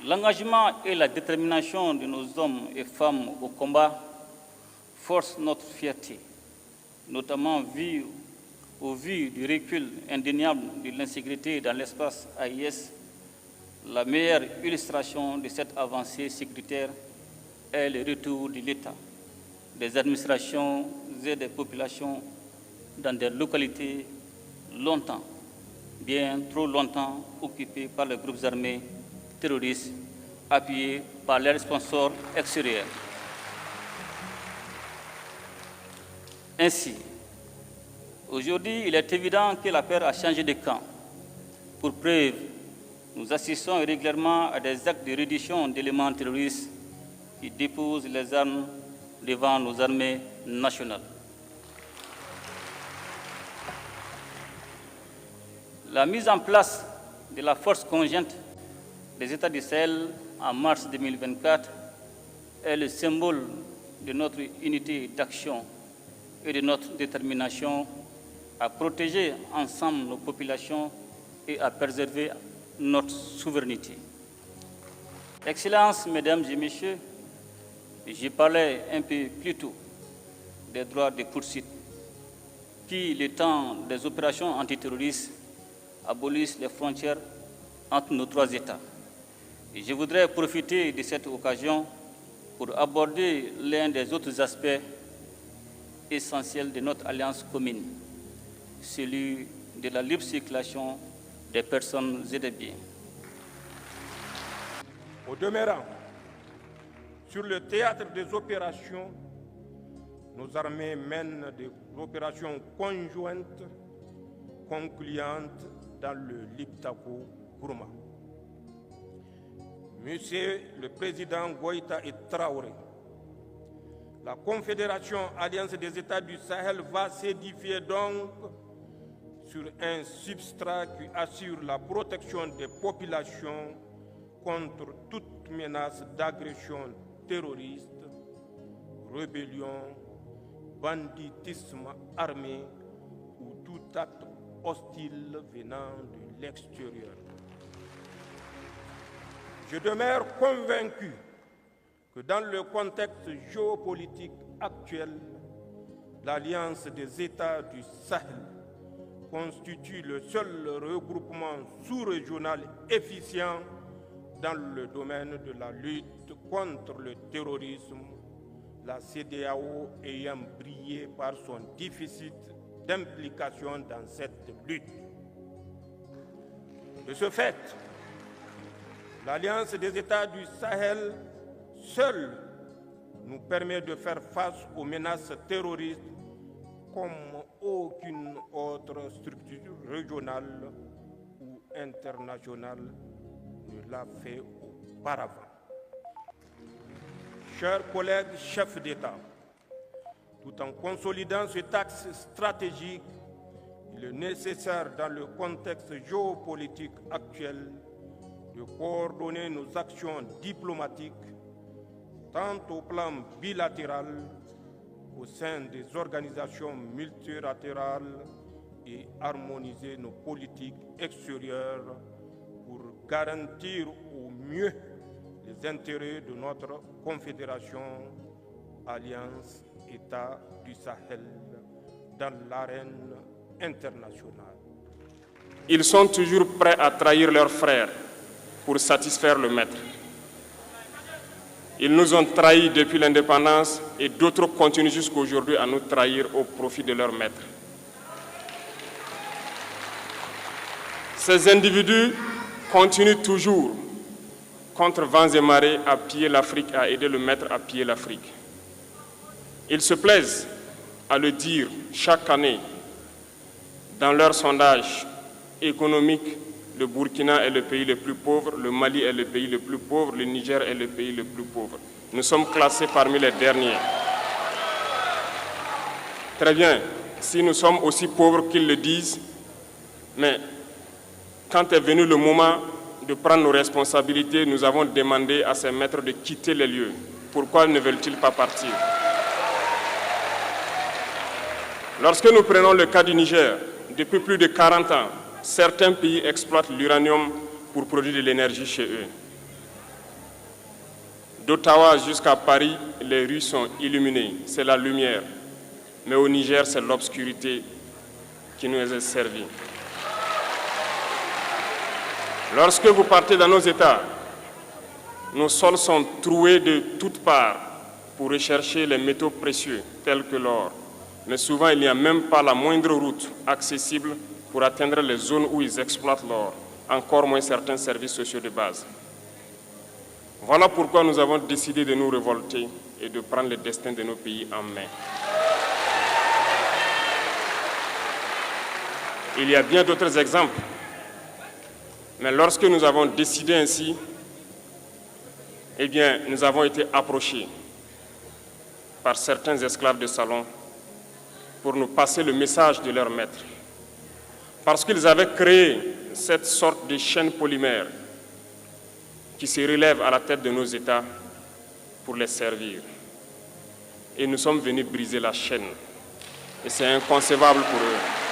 L'engagement et la détermination de nos hommes et femmes au combat forcent notre fierté, notamment au vu du recul indéniable de l'insécurité dans l'espace AIS. La meilleure illustration de cette avancée sécuritaire est le retour de l'État, des administrations et des populations dans des localités longtemps, bien trop longtemps occupées par les groupes armés terroristes appuyés par leurs sponsors extérieurs. Ainsi, aujourd'hui, il est évident que la paix a changé de camp. Pour preuve, nous assistons régulièrement à des actes de reddition d'éléments terroristes qui déposent les armes devant nos armées nationales. La mise en place de la force conjointe des États du Sahel en mars 2024 est le symbole de notre unité d'action et de notre détermination à protéger ensemble nos populations et à préserver notre souveraineté. Excellences, Mesdames et Messieurs, j'ai parlé un peu plus tôt des droits de poursuite qui, le temps des opérations antiterroristes, abolissent les frontières entre nos trois États. Et je voudrais profiter de cette occasion pour aborder l'un des autres aspects essentiels de notre alliance commune, celui de la libre circulation des personnes et des biens. Au demeurant, sur le théâtre des opérations, nos armées mènent des opérations conjointes concluantes dans le Liptako-Gourma. Monsieur le Président Goïta et Traoré, la Confédération Alliance des États du Sahel va s'édifier donc sur un substrat qui assure la protection des populations contre toute menace d'agression terroriste, rébellion, banditisme armé ou tout acte hostile venant de l'extérieur. Je demeure convaincu que dans le contexte géopolitique actuel, l'Alliance des États du Sahel constitue le seul regroupement sous-régional efficient dans le domaine de la lutte contre le terrorisme, la CEDEAO ayant brillé par son déficit d'implication dans cette lutte. De ce fait, l'Alliance des États du Sahel seule nous permet de faire face aux menaces terroristes comme aucune autre structure régionale ou internationale ne l'a fait auparavant. Chers collègues chefs d'État, tout en consolidant cet axe stratégique, il est nécessaire dans le contexte géopolitique actuel de coordonner nos actions diplomatiques tant au plan bilatéral au sein des organisations multilatérales et harmoniser nos politiques extérieures pour garantir au mieux les intérêts de notre confédération Alliance États du Sahel dans l'arène internationale. Ils sont toujours prêts à trahir leurs frères pour satisfaire le maître. Ils nous ont trahis depuis l'indépendance et d'autres continuent jusqu'à aujourd'hui à nous trahir au profit de leur maître. Ces individus continuent toujours, contre vents et marées, à piller l'Afrique, à aider le maître à piller l'Afrique. Ils se plaisent à le dire chaque année dans leurs sondages économiques. Le Burkina est le pays le plus pauvre, le Mali est le pays le plus pauvre, le Niger est le pays le plus pauvre. Nous sommes classés parmi les derniers. Très bien, si nous sommes aussi pauvres qu'ils le disent, mais quand est venu le moment de prendre nos responsabilités, nous avons demandé à ces maîtres de quitter les lieux. Pourquoi ne veulent-ils pas partir? Lorsque nous prenons le cas du Niger, depuis plus de 40 ans, certains pays exploitent l'uranium pour produire de l'énergie chez eux. D'Ottawa jusqu'à Paris, les rues sont illuminées, c'est la lumière. Mais au Niger, c'est l'obscurité qui nous est servie. Lorsque vous partez dans nos États, nos sols sont troués de toutes parts pour rechercher les métaux précieux tels que l'or. Mais souvent, il n'y a même pas la moindre route accessible pour atteindre les zones où ils exploitent l'or, encore moins certains services sociaux de base. Voilà pourquoi nous avons décidé de nous révolter et de prendre le destin de nos pays en main. Il y a bien d'autres exemples, mais lorsque nous avons décidé ainsi, eh bien, nous avons été approchés par certains esclaves de salon pour nous passer le message de leur maître. Parce qu'ils avaient créé cette sorte de chaîne polymère qui se relève à la tête de nos États pour les servir. Et nous sommes venus briser la chaîne. Et c'est inconcevable pour eux.